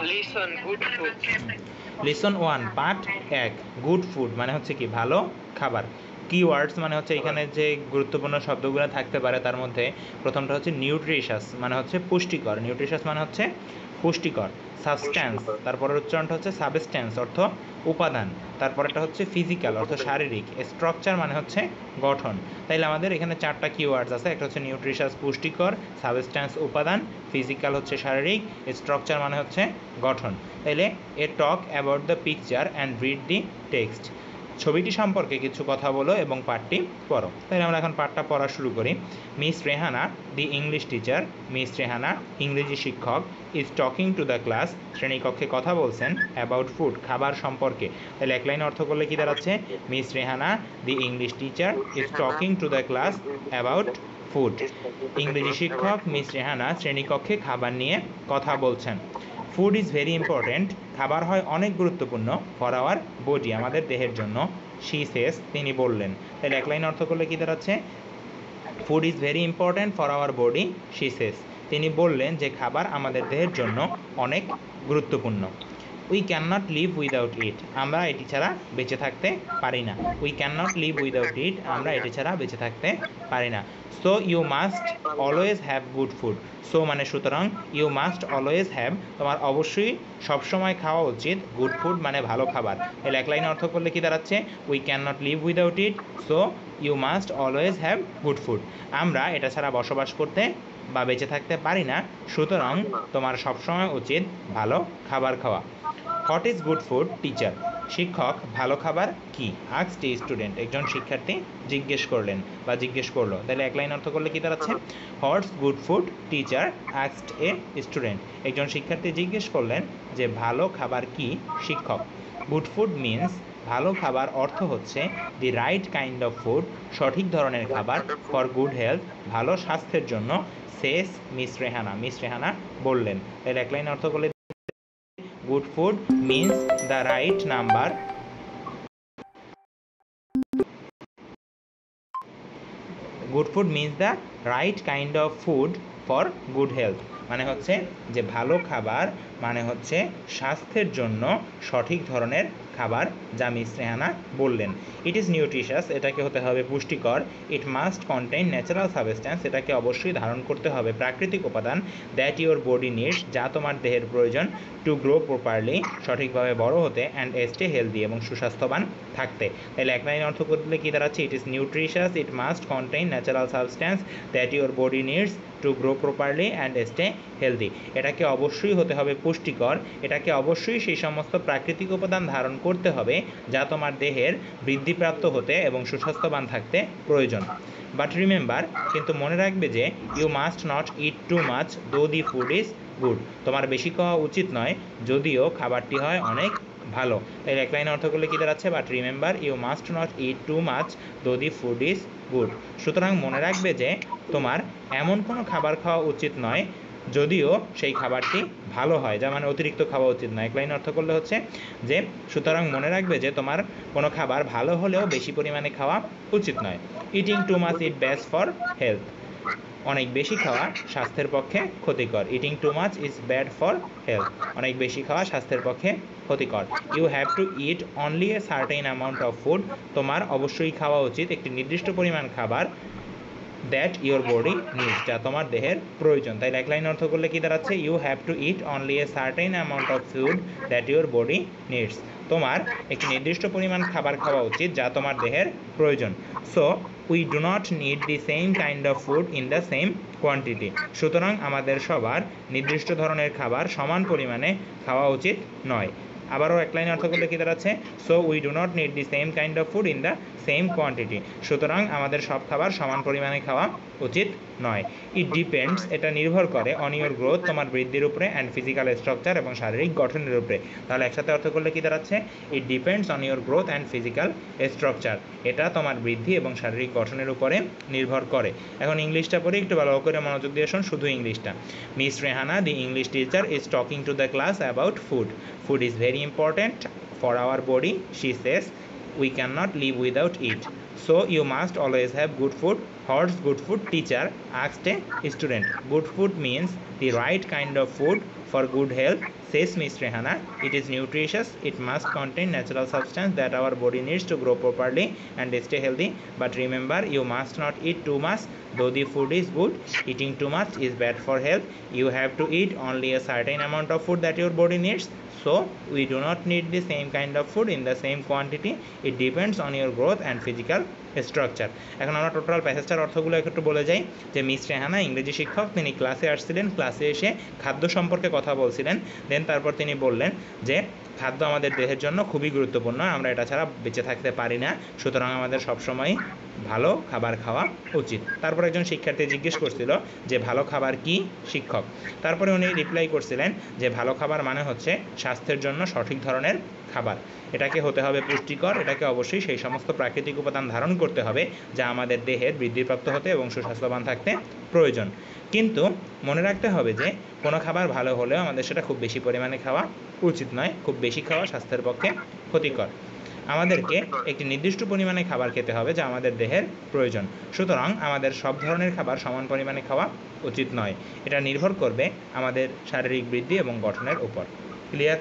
Listen good food. Listen 1 part 1 good food মানে হচ্ছে কি ভালো খাবার। কিওয়ার্ডস মানে হচ্ছে এখানে যে গুরুত্বপূর্ণ শব্দগুলো থাকতে পারে তার মধ্যে প্রথমটা হচ্ছে নিউট্রিশাস মানে হচ্ছে পুষ্টিকর, নিউট্রিশাস মানে হচ্ছে পুষ্টিকর। সাবস্ট্যান্স তারপরের উচ্চারণটা হচ্ছে সাবস্ট্যান্স অর্থ উপাদান, তারপরেটা হচ্ছে ফিজিক্যাল অর্থ শারীরিক, স্ট্রাকচার মানে হচ্ছে গঠন। তাইলে আমাদের এখানে চারটা কিওয়ার্ডস আছে, একটা হচ্ছে নিউট্রিশাস পুষ্টিকর, সাবস্ট্যান্স উপাদান, ফিজিক্যাল হচ্ছে শারীরিক, স্ট্রাকচার মানে হচ্ছে গঠন। তাইলে a talk about the picture and read the text, ছবিটি সম্পর্কে কিছু কথা বলো এবং পাঠটি পড়ো। তাহলে আমরা এখন পাঠটা পড়া শুরু করি। Miss Rehana the English teacher, miss Rehana ইংরেজি শিক্ষক, is talking to the class শ্রেণীকক্ষে কথা বলছেন, অ্যাবাউট ফুড খাবার সম্পর্কে। তাহলে এক লাইন অর্থ করলে কী দাঁড়াচ্ছে, miss Rehana the English teacher is talking to the class about food. ইংরেজি শিক্ষক মিস রেহানা শ্রেণীকক্ষে খাবার নিয়ে কথা বলছেন। ফুড ইজ ভেরি ইম্পর্ট্যান্ট খাবার হয় অনেক গুরুত্বপূর্ণ, ফর আওয়ার বডি আমাদের দেহের জন্য, শি সেস তিনি বললেন। তাহলে এক লাইন অর্থ করলে কী দাঁড়াচ্ছে, food is very important for our body she says তিনি বললেন যে খাবার আমাদের দেহের জন্য অনেক গুরুত্বপূর্ণ। We can not live without it আমরা এটি ছাড়া বেঁচে থাকতে পারি না। We can not live without it আমরা এটি ছাড়া বেঁচে থাকতে পারি না। So you must always have good food, so মানে সুতরাং, ইউ মাস্ট অলওয়েজ হ্যাভ তোমার অবশ্যই সবসময় খাওয়া উচিত, গুড ফুড মানে ভালো খাবার। তাহলে এক লাইন অর্থ করলে কি দাঁড়াচ্ছে, we can not live without it, so you must always have good food আমরা এটা ছাড়া বসবাস করতে বা বেঁচে থাকতে পারি না, সুতরাং তোমার সবসময় উচিত ভালো খাবার খাওয়া। What is good food teacher, শিক্ষক ভালো খাবার কি, আস্কড এ স্টুডেন্ট একজন শিক্ষার্থী জিজ্ঞেস করলেন বা জিজ্ঞেস করলো। তাহলে এক লাইন অর্থ করলে কি দাঁড়াচ্ছে, what's good food teacher asked a student একজন শিক্ষার্থী জিজ্ঞেস করলেন যে ভালো খাবার কি শিক্ষক। গুড ফুড মিন্স ভালো খাবার অর্থ হচ্ছে the right kind of food সঠিক ধরনের খাবার, ফর গুড হেলথ ভালো স্বাস্থ্যের জন্য, সেস মিস রেহানা মিস রেহানা বললেন। তাহলে এক লাইন অর্থ করলে good food means the right number good food means the right kind of food for good health মানে হচ্ছে যে ভালো খাবার মানে হচ্ছে স্বাস্থ্যের জন্য সঠিক ধরনের খাবার, যা মিস রেহানা বললেন। ইট ইজ নিউট্রিশাস এটাকে হতে হবে পুষ্টিকর, it must contain natural substance এটাকে অবশ্যই ধারণ করতে হবে প্রাকৃতিক উপাদান, দ্যাট ইউর বডি নিডস যা তোমার দেহের প্রয়োজন, টু গ্রো প্রপারলি সঠিকভাবে বড় হতে, অ্যান্ড স্টে হেলদি এবং সুস্বাস্থ্যবান থাকতে। তাহলে এক লাইন অর্থ করলে কী দাঁড়াচ্ছে, it is nutritious it must contain natural substance that your body needs to grow properly and stay healthy এটাকে অবশ্যই হতে হবে পুষ্টিকর, এটাকে অবশ্যই সেই সমস্ত প্রাকৃতিক উপাদান ধারণ করতে হবে যা তোমার দেহের বৃদ্ধিপ্রাপ্ত হতে এবং সুস্বাস্থ্যবান থাকতে প্রয়োজন। বাট রিমেম্বার কিন্তু মনে রাখবে যে, you must not eat too much though the food is good তোমার বেশি খাওয়া উচিত নয় যদিও খাবারটি হয় অনেক ভালো। তাই এক লাইন অর্থ করলে কী দাঁড়াচ্ছে, but remember you must not eat too much though the food is good সুতরাং মনে রাখবে যে তোমার এমন কোনো খাবার খাওয়া উচিত নয় যদিও সেই খাবারটি ভালো হয়, যা মানে অতিরিক্ত খাওয়া উচিত নয়। এক লাইন অর্থ করলে হচ্ছে যে সুতরাং মনে রাখবে যে তোমার কোনো খাবার ভালো হলেও বেশি পরিমাণে খাওয়া উচিত নয়। Eating too much eat bad for health অনেক বেশি খাওয়া স্বাস্থ্যের পক্ষে ক্ষতিকর, eating too much is bad for health অনেক বেশি খাওয়া স্বাস্থ্যের পক্ষে ক্ষতিকর। You have to eat only a certain amount of food তোমার অবশ্যই খাওয়া উচিত একটি নির্দিষ্ট পরিমাণ খাবার, দ্যাট ইউর বডি নিডস যা তোমার দেহের প্রয়োজন। তাই এক লাইন অর্থ করলে কি দাঁড়াচ্ছে, you have to eat only a certain amount of food that your body needs তোমার একটি নির্দিষ্ট পরিমাণ খাবার খাওয়া উচিত যা তোমার দেহের প্রয়োজন। So we do not need the same kind of food in the same quantity সুতরাং আমাদের সবার নির্দিষ্ট ধরনের খাবার সমান পরিমাণে খাওয়া উচিত নয়। আবারও এক লাইন অর্থ করলে কী দাঁড়াচ্ছে, so we do not need the same kind of food in the same quantity সুতরাং আমাদের সব খাবার সমান পরিমাণে খাওয়া উচিত নয়। ইট ডিপেন্ডস এটা নির্ভর করে অন ইউর গ্রোথ তোমার বৃদ্ধির উপরে, অ্যান্ড ফিজিক্যাল স্ট্রাকচার এবং শারীরিক গঠনের উপরে। তাহলে একসাথে অর্থ করলে কী দাঁড়াচ্ছে, it depends on your growth and physical structure এটা তোমার বৃদ্ধি এবং শারীরিক গঠনের উপরে নির্ভর করে। এখন ইংলিশটা পড়ে একটু ভালো করে মনোযোগ দিয়ে শোন শুধু ইংলিশটা। Miss Rehana the English teacher is talking to the class about food, food is very important for our body she says, we cannot live without it, so you must always have good food What's good food? Teacher asked a student. Good food means the right kind of food for good health, says Miss Rehana. It is nutritious. It must contain natural substance that our body needs to grow properly and stay healthy. But remember, you must not eat too much. Though the food is good, eating too much is bad for health. You have to eat only a certain amount of food that your body needs. So we do not need the same kind of food in the same quantity. It depends on your growth and physical structure. এখন আমরা total প্যাসেজটার অর্থগুলো একটু বলে যাই যে miss Rehana ইংরেজি শিক্ষক, তিনি ক্লাসে আসছিলেন, ক্লাসে এসে খাদ্য সম্পর্কে কথা বলছিলেন। দেন তারপর তিনি বললেন যে খাদ্য আমাদের দেহের জন্য খুবই গুরুত্বপূর্ণ, আমরা এটা ছাড়া বেঁচে থাকতে পারি না, সুতরাং আমাদের সবসময় ভালো খাবার খাওয়া উচিত। তারপর একজন শিক্ষার্থী জিজ্ঞেস করছিল যে ভালো খাবার কি শিক্ষক? তারপরে উনি রিপ্লাই করছিলেন যে ভালো খাবার মানে হচ্ছে স্বাস্থ্যের জন্য সঠিক ধরনের খাবার। এটাকে হতে হবে পুষ্টিকর, এটাকে অবশ্যই সেই সমস্ত প্রাকৃতিক উপাদান ধারণ করতে হবে যা আমাদের দেহের বৃদ্ধিপ্রাপ্ত হতে এবং সুস্বাস্থ্যবান থাকতে প্রয়োজন। কিন্তু মনে রাখতে হবে যে কোনো খাবার ভালো হলেও আমাদের সেটা খুব বেশি পরিমাণে খাওয়া উচিত নয়, খুব বেশি খাওয়া স্বাস্থ্যের পক্ষে ক্ষতিকর। আমাদেরকে একটি নির্দিষ্ট পরিমাণে খাবার খেতে হবে যা আমাদের দেহের প্রয়োজন। সুতরাং আমাদের সব ধরনের খাবার সমান পরিমাণে খাওয়া উচিত নয়, এটা নির্ভর করবে আমাদের শারীরিক বৃদ্ধি এবং গঠনের উপর। ক্লিয়ার?